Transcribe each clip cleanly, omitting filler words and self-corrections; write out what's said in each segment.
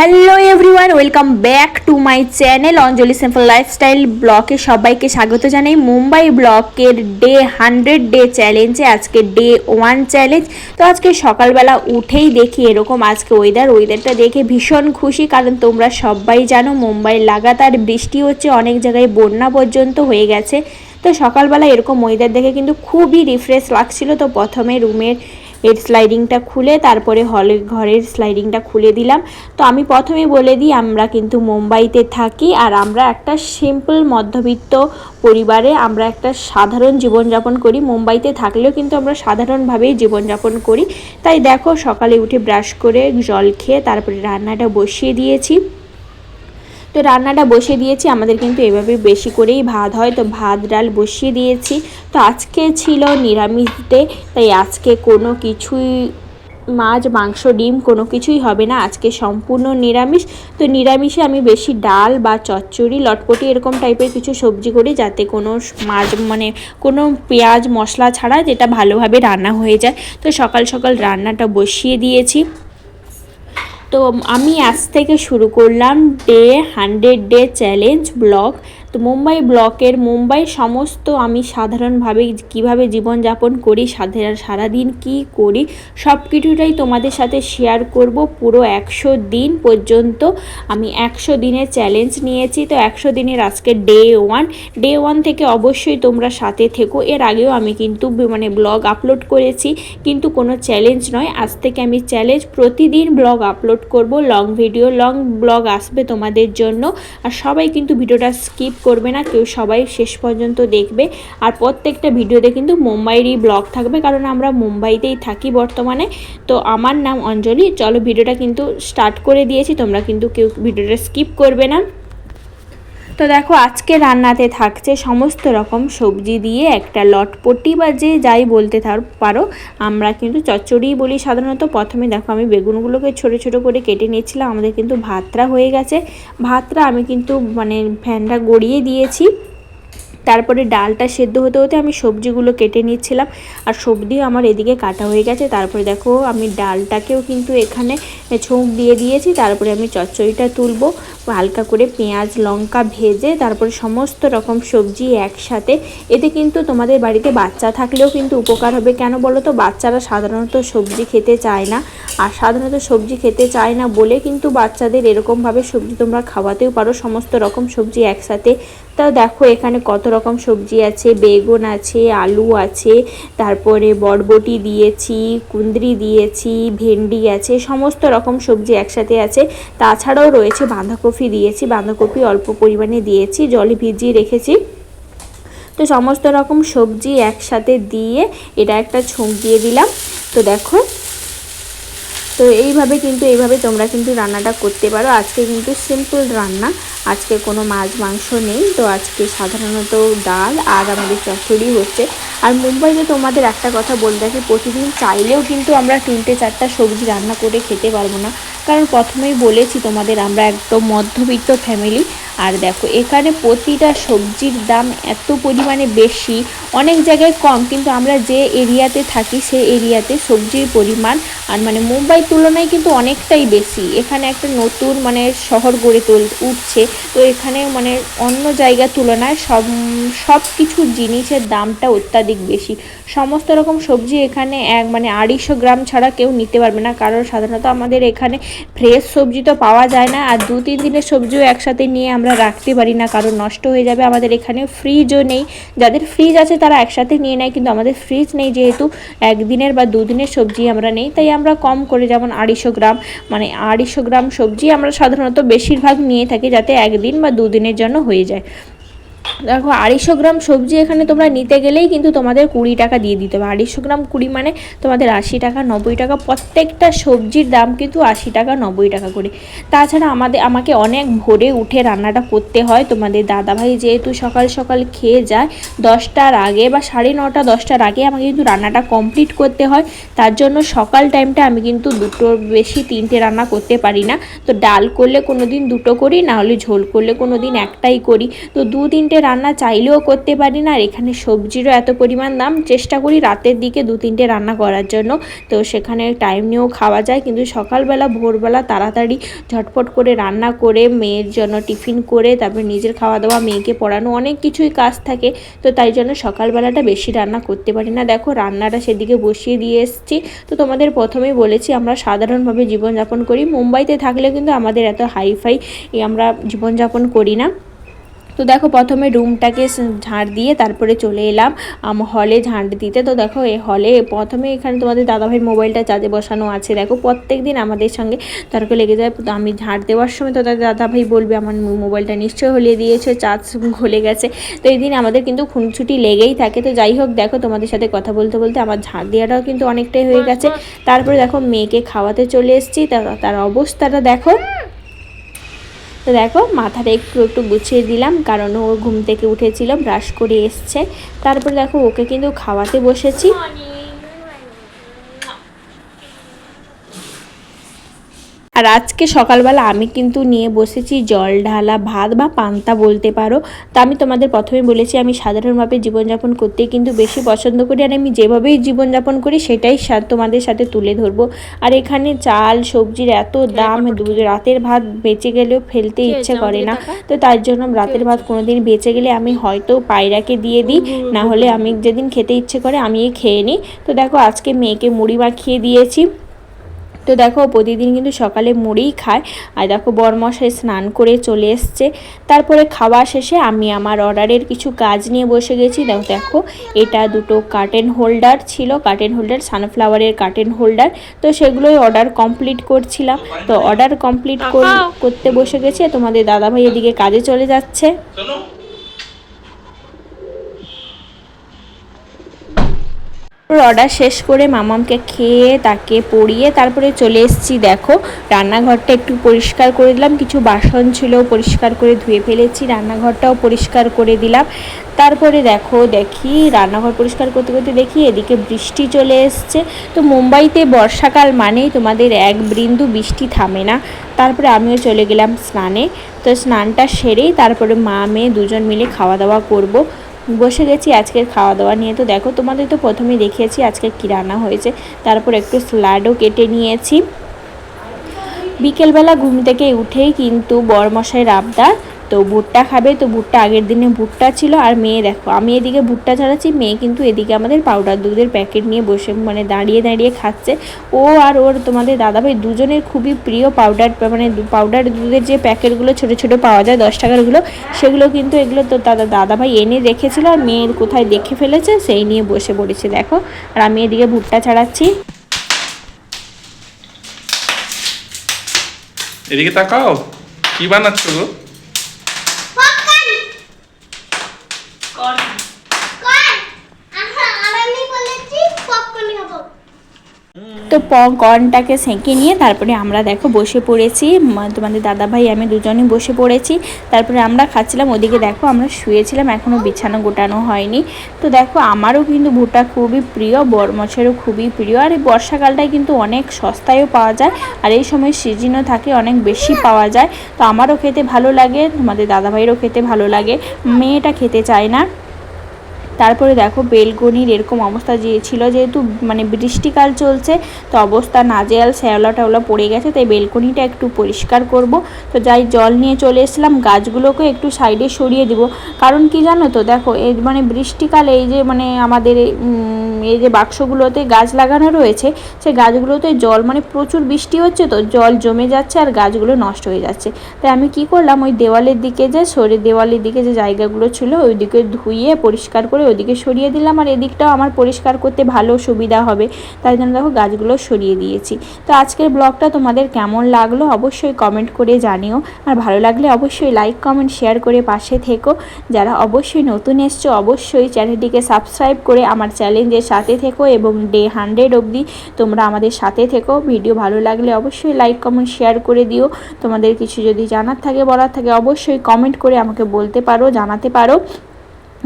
Hello everyone, welcome back to my channel Anjali simple lifestyle ব্লগে সবাইকে স্বাগত জানাই। মুম্বাই ব্লকের ডে 100 ডে চ্যালেঞ্জে আজকে ডে 1 চ্যালেঞ্জ। তো আজকে সকালবেলা উঠেই দেখি এরকম আজকে ওয়েদারটা দেখে ভীষণ খুশি, কারণ তোমরা সবাই জানো মুম্বাই লাগাতার বৃষ্টি হচ্ছে, অনেক জায়গায় বন্যা পর্যন্ত হয়ে গেছে। তো সকালবেলা এরকম ওয়েদার দেখে কিন্তু খুবই রিফ্রেশ লাগছিল। তো প্রথমে রুমের এর স্লাইডিংটা খুলে তারপরে ঘরের স্লাইডিংটা খুলে দিলাম। তো আমি প্রথমেই বলে দিই, আমরা কিন্তু মুম্বাইতে থাকি আর আমরা একটা সিম্পল মধ্যবিত্ত পরিবারে আমরা একটা সাধারণ জীবনযাপন করি। মুম্বাইতে থাকলেও কিন্তু আমরা সাধারণভাবেই জীবনযাপন করি। তাই দেখো সকালে উঠে ব্রাশ করে জল খেয়ে তারপরে রান্নাটা বসিয়ে দিয়েছি। তো রান্নাটা বসিয়ে দিয়েছি, আমাদের কিন্তু এভাবে বেশি করেই ভাত হয়, তো ভাত ডাল বসিয়ে দিয়েছি। তো আজকে ছিল নিরামিষ ডে, তাই আজকে কোনো কিছুই মাছ মাংস ডিম কোনো কিছুই হবে না, আজকে সম্পূর্ণ নিরামিষ। তো নিরামিষে আমি বেশি ডাল বা চচ্চড়ি লটপটি এরকম টাইপের কিছু সবজি করি, যাতে কোনো মাছ কোনো পেঁয়াজ মশলা ছাড়া যেটা ভালোভাবে রান্না হয়ে যায়। তো সকাল সকাল রান্নাটা বসিয়ে দিয়েছি। তো আমি আজ থেকে শুরু করলাম ডে 100 ডে চ্যালেঞ্জ ব্লগ। তো মুম্বাই সমস্ত আমি সাধারণভাবে কিভাবে জীবনযাপন করি, সারাদিন কি করি সব কিছুটাই তোমাদের সাথে শেয়ার করব। পুরো 100 দিন পর্যন্ত আমি 100 দিনের চ্যালেঞ্জ নিয়েছি। তো 100 দিনের আজকে ডে 1 থেকে অবশ্যই তোমরা সাথে থেকো। এর আগেও আমি কিন্তু ব্লগ আপলোড করেছি, কিন্তু কোনো চ্যালেঞ্জ নয়। আজ থেকে আমি চ্যালেঞ্জ প্রতিদিন ব্লগ আপলোড করব, লং ব্লগ আসবে তোমাদের জন্য। আর সবাই কিন্তু ভিডিওটা স্কিপ করবে না, কেউ সবাই শেষ পর্যন্ত দেখবে। আর প্রত্যেকটা ভিডিওতে কিন্তু মুম্বাইয়েরই ব্লগ থাকবে, কারণ আমরা মুম্বাইতেই থাকি বর্তমানে। তো আমার নাম অঞ্জলি। চলো ভিডিওটা কিন্তু স্টার্ট করে দিয়েছি, তোমরা কিন্তু কেউ ভিডিওটা স্কিপ করবে না। তো দেখো আজকে রান্নাতে থাকছে সমস্ত রকম সবজি দিয়ে একটা লটপটি বা যে যাই বলতে পারো, আমরা কিন্তু চচ্চড়িই বলি সাধারণত। প্রথমে দেখো আমি বেগুনগুলোকে ছোট ছোট করে কেটে নিয়েছিলাম। আমাদের কিন্তু ভাতটা হয়ে গেছে। ভাতটা আমি কিন্তু ফ্যানটা গড়িয়ে দিয়েছি। তারপরে ডালটা সেদ্ধ হতে হতে আমি সবজিগুলো কেটে নিচ্ছিলাম, আর সবজিও আমার এদিকে কাটা হয়ে গেছে। তারপরে দেখো আমি ডালটাকেও কিন্তু এখানে ছোঁক দিয়ে দিয়েছি। তারপরে আমি চচ্চড়িটা তুলবো, হালকা করে পেঁয়াজ লঙ্কা ভেজে তারপরে সমস্ত রকম সবজি একসাথে। এতে কিন্তু তোমাদের বাড়িতে বাচ্চা থাকলেও কিন্তু উপকার হবে। কেন বলো তো, বাচ্চারা সাধারণত সবজি খেতে চায় না, আর সাধারণত সবজি খেতে চায় না বলে কিন্তু বাচ্চাদের এরকমভাবে সবজি তোমরা খাওয়াতেও পারো, সমস্ত রকম সবজি একসাথে। তা দেখো এখানে কত রকম সবজি আছে, বেগুন আছে, আলু আছে, তারপরে বরবটি দিয়েছি, কুঁদরি দিয়েছি, ভেন্ডি আছে, সমস্ত রকম সবজি একসাথে আছে। তাছাড়াও রয়েছে বাঁধাকপি দিয়েছি, বাঁধাকপি অল্প পরিমাণে দিয়েছি, জলে ভিজিয়ে রেখেছি। তো সমস্ত রকম সবজি একসাথে দিয়ে এটা একটা ছোঁক দিয়ে দিলাম। তো দেখো, তো এইভাবে তোমরা কিন্তু রান্নাটা করতে পারো। আজকে কিন্তু সিম্পল রান্না, আজকে কোনো মাছ মাংস নেই। তো আজকে সাধারণত ডাল আর আমাদের চচ্চড়ি হচ্ছে। আর মুম্বাইতে তোমাদের একটা কথা বলে রাখি, প্রতিদিন চাইলেও কিন্তু আমরা 3-4টা সবজি রান্না করে খেতে পারবো না, কারণ প্রথমেই বলেছি তোমাদের আমরা একদম মধ্যবিত্ত ফ্যামিলি। আর দেখো এখানে প্রতিটা সবজির দাম এত পরিমাণে বেশি, অনেক জায়গায় কম, কিন্তু আমরা যে এরিয়াতে থাকি সেই এরিয়াতে সবজির পরিমাণ আর মুম্বাই তুলনায় কিন্তু অনেকটাই বেশি। এখানে একটা নতুন শহর গড়ে উঠছে। তো এখানে অন্য জায়গার তুলনায় সব কিছু জিনিসের দামটা অত্যাধিক বেশি। সমস্ত রকম সবজি এখানে 250 গ্রাম ছাড়া কেউ নিতে পারবে না, কারণ সাধারণত আমাদের এখানে ফ্রেশ সবজি তো পাওয়া যায় না। আর 2-3 দিনের সবজিও একসাথে নিয়ে আমরা রাখতে পারি না, কারণ নষ্ট হয়ে যাবে। আমাদের এখানে ফ্রিজও নেই, যাদের ফ্রিজ আছে তারা একসাথে নিয়ে নেয়, কিন্তু আমাদের ফ্রিজ নেই, যেহেতু 1 দিনের বা 2 দিনের সবজি আমরা নেই। তাই আমরা কম করে, যেমন 250 গ্রাম সবজি আমরা সাধারণত বেশিরভাগ নিয়ে থাকি, যাতে 1 দিন বা 2 দিনের জন্য হয়ে যায়। দেখো 250 গ্রাম সবজি এখানে তোমরা নিতে গেলেই কিন্তু তোমাদের 20 টাকা দিয়ে দিতে হবে। 250 গ্রাম 20 তোমাদের 80 টাকা 90 টাকা। প্রত্যেকটা সবজির দাম কিন্তু 80 টাকা 90 টাকা করে। তাছাড়া আমাকে অনেক ভোরে উঠে রান্নাটা করতে হয়। তোমাদের দাদাভাই যেহেতু সকাল সকাল খেয়ে যায় 10টার আগে বা 9:30 10টার আগে, আমাকে কিন্তু রান্নাটা কমপ্লিট করতে হয়। তার জন্য সকাল টাইমটা আমি কিন্তু 2টোর বেশি 3টে রান্না করতে পারি না। তো ডাল করলে কোনো দিন 2টো করি, না হলে ঝোল করলে কোনো দিন একটাই করি। তো 2-3 2-3টে রান্না চাইলেও করতে পারি না, আর এখানে সবজিরও এত পরিমাণ দাম, চেষ্টা করি রাতের দিকে 2-3টে রান্না করার জন্য। তো সেখানে টাইম নিয়েও খাওয়া যায়, কিন্তু সকালবেলা ভোরবেলা তাড়াতাড়ি ঝটপট করে রান্না করে মেয়ের জন্য টিফিন করে তারপর নিজের খাওয়া দাওয়া, মেয়েকে পড়ানো, অনেক কিছুই কাজ থাকে। তো তাই জন্য সকালবেলাটা বেশি রান্না করতে পারি না। দেখো রান্নাটা সেদিকে বসিয়ে দিয়ে এসেছি। তো তোমাদের প্রথমেই বলেছি আমরা সাধারণভাবে জীবনযাপন করি। মুম্বাইতে থাকলে কিন্তু আমাদের এত হাইফাই আমরা জীবনযাপন করি না। তো দেখো প্রথমে রুমটাকে ঝাড় দিয়ে তারপরে চলে এলাম হলে ঝাঁট দিতে। তো দেখো এই হলে প্রথমে এখানে তোমাদের দাদাভাইয়ের মোবাইলটা চার্জে বসানো আছে। দেখো প্রত্যেক দিন আমাদের সঙ্গে তর্ক লেগে যায়। তো আমি ঝাঁট দেওয়ার সময় তো তাদের দাদাভাই বলবে আমার মোবাইলটা নিশ্চয়ই হলিয়ে দিয়েছে, চার্জ ঘলে গেছে। তো এই দিন আমাদের কিন্তু খুনছুটি লেগেই থাকে। তো যাই হোক, দেখো তোমাদের সাথে কথা বলতে বলতে আমার ঝাঁট দেওয়াটাও কিন্তু অনেকটাই হয়ে গেছে। তারপরে দেখো মেয়েকে খাওয়াতে চলে এসেছি। তার অবস্থাটা দেখো। তো দেখো মাথাটা একটু একটু গুছিয়ে দিলাম, কারণ ও ঘুম থেকে উঠেছিল, ব্রাশ করে এসছে। তারপরে দেখো ওকে কিন্তু খাওয়াতে বসেছি। আর আজকে সকালবেলা আমি কিন্তু নিয়ে বসেছি জল ঢালা ভাত বা পান্তা বলতে পারো। তো আমি তোমাদের প্রথমে বলেছি আমি সাধারণভাবে জীবনযাপন করতে কিন্তু বেশি পছন্দ করি, আর আমি যেভাবেই জীবনযাপন করি সেটাই তোমাদের সাথে তুলে ধরবো। আর এখানে চাল সবজির এত দাম, রাতের ভাত বেঁচে গেলেও ফেলতে ইচ্ছে করে না। তো তার জন্য রাতের ভাত কোনোদিন বেঁচে গেলে আমি হয়তো পায়রাকে দিয়ে দিই, না হলে আমি যেদিন খেতে ইচ্ছে করে আমি খেয়ে নিই। তো দেখো আজকে মেয়েকে মুড়ি মাখিয়ে দিয়েছি। তো দেখো প্রতিদিন কিন্তু সকালে মুড়িই খায়। আর দেখো বরমশাই স্নান করে চলে এসছে। তারপরে খাওয়া শেষে আমি আমার অর্ডারের কিছু কাজ নিয়ে বসে গেছি। দেখো এটা দুটো কার্টেন হোল্ডার ছিল, কার্টেন হোল্ডার সানফ্লাওয়ারের কার্টেন হোল্ডার। তো সেগুলোই অর্ডার কমপ্লিট করছিলাম। তো অর্ডার কমপ্লিট করতে বসে গেছে। তোমাদের দাদাভাই এদিকে কাজে চলে যাচ্ছে। অর্ডার শেষ করে মামামকে খেয়ে তাকে পরিয়ে তারপরে চলে এসেছি। দেখো রান্নাঘরটা একটু পরিষ্কার করে দিলাম, কিছু বাসন ছিল পরিষ্কার করে ধুয়ে ফেলেছি, রান্নাঘরটাও পরিষ্কার করে দিলাম। তারপরে দেখি রান্নাঘর পরিষ্কার করতে করতে দেখি এদিকে বৃষ্টি চলে এসছে। তো মুম্বাইতে বর্ষাকাল মানেই তোমাদের এক বিন্দু বৃষ্টি থামে না। তারপরে আমিও চলে গেলাম স্নানে। তো স্নানটা সেরেই তারপরে মা মেয়ে দুজন মিলে খাওয়া দাওয়া করব। বসে গেছি আজকের খাওয়া দাওয়া নিয়ে। তো দেখো তোমাদের তো প্রথমেই দেখিয়েছি আজকে কী রান্না হয়েছে। তারপর একটু স্যালাডও কেটে নিয়েছি। বিকেলবেলা ঘুম থেকে উঠেই কিন্তু বরমশাইয়ের আবদার, তো ভুট্টা খাবে। তো ভুট্টা আগের দিনে ভুট্টা ছিল। আর মেয়ে দেখো আমি এদিকে ভুট্টা ছাড়াচ্ছি, মেয়ে কিন্তু এদিকে আমাদের পাউডার দুধের প্যাকেট নিয়ে বসে দাঁড়িয়ে দাঁড়িয়ে খাচ্ছে। ও আর ওর তোমাদের দাদাভাই দুজনের খুবই প্রিয় পাউডার দুধের যে প্যাকেটগুলো ছোটো ছোটো পাওয়া যায় 10 টাকারগুলো, সেগুলো কিন্তু এগুলো তো দাদাভাই এনে রেখেছিল, আর মেয়ের কোথায় দেখে ফেলেছে সেই নিয়ে বসে পড়েছে দেখো। আর আমি এদিকে ভুট্টা ছাড়াচ্ছি। এদিকে তাকাও, কি বানাচ্ছ গো? তো কর্নটাকে সেঁকে নিয়ে তারপরে আমরা দেখো বসে পড়েছি, তোমাদের দাদাভাই আমি দুজনই বসে পড়েছি। তারপরে আমরা খাচ্ছিলাম। ওদিকে দেখো আমরা শুয়েছিলাম, এখনও বিছানা গোটানো হয়নি। তো দেখো আমারও কিন্তু ভুট্টা খুবই প্রিয়, বরমশাইয়েরও খুবই প্রিয়। আর এই বর্ষাকালটায় কিন্তু অনেক সস্তায়ও পাওয়া যায়, আর এই সময় সিজনও থাকে, অনেক বেশি পাওয়া যায়। তো আমারও খেতে ভালো লাগে, তোমাদের দাদাভাইয়েরও খেতে ভালো লাগে, মেয়েটা খেতে চায় না। তারপরে দেখো বেলকনির এরকম অবস্থা ছিল, যেহেতু বৃষ্টিকাল চলছে, তো অবস্থা নাজেহাল, শ্যাওলা টাওলা পড়ে গেছে, তাই বেলকনিটা একটু পরিষ্কার করব। তো যাই জল নিয়ে চলে এসেছিলাম, গাছগুলোকে একটু সাইডে সরিয়ে দিব। কারণ কি জানো তো, দেখো এই বৃষ্টিকালে এই যে আমাদের এই যে বাক্সগুলোতে গাছ লাগানো রয়েছে, সেই গাছগুলোতে জল প্রচুর বৃষ্টি হচ্ছে, তো জল জমে যাচ্ছে আর গাছগুলো নষ্ট হয়ে যাচ্ছে। তাই আমি কি করলাম, ওই দেওয়ালের দিকে যে জায়গাগুলো ছিল ওই দিকে ধুইয়ে পরিষ্কার করে ওইদিকে সরিয়ে দিলাম। আর এদিকটাও আমার পরিষ্কার করতে ভালো সুবিধা হবে, তাই জন্য দেখো গাছগুলো সরিয়ে দিয়েছি। তো আজকের ব্লগটা তোমাদের কেমন লাগলো অবশ্যই কমেন্ট করে জানিও, আর ভালো লাগলে অবশ্যই লাইক কমেন্ট শেয়ার করে পাশে থেকো। যারা অবশ্যই নতুন এসছো অবশ্যই চ্যানেলটিকে সাবস্ক্রাইব করে আমার চ্যালেঞ্জের সাথে থেকো, এবং ডে 100 অবধি তোমরা আমাদের সাথে থেকো। ভিডিও ভালো লাগলে অবশ্যই লাইক কমেন্ট শেয়ার করে দিও। তোমাদের কিছু যদি জানার থাকে বলার থাকে অবশ্যই কমেন্ট করে আমাকে বলতে পারো, জানাতে পারো।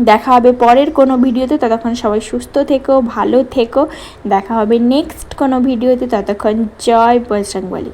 দেখা হবে পরের কোনো ভিডিওতে, ততক্ষণ সবাই সুস্থ থেকো, ভালো থেকো। দেখা হবে নেক্সট কোনো ভিডিওতে, ততক্ষণ জয় বজরংবলী।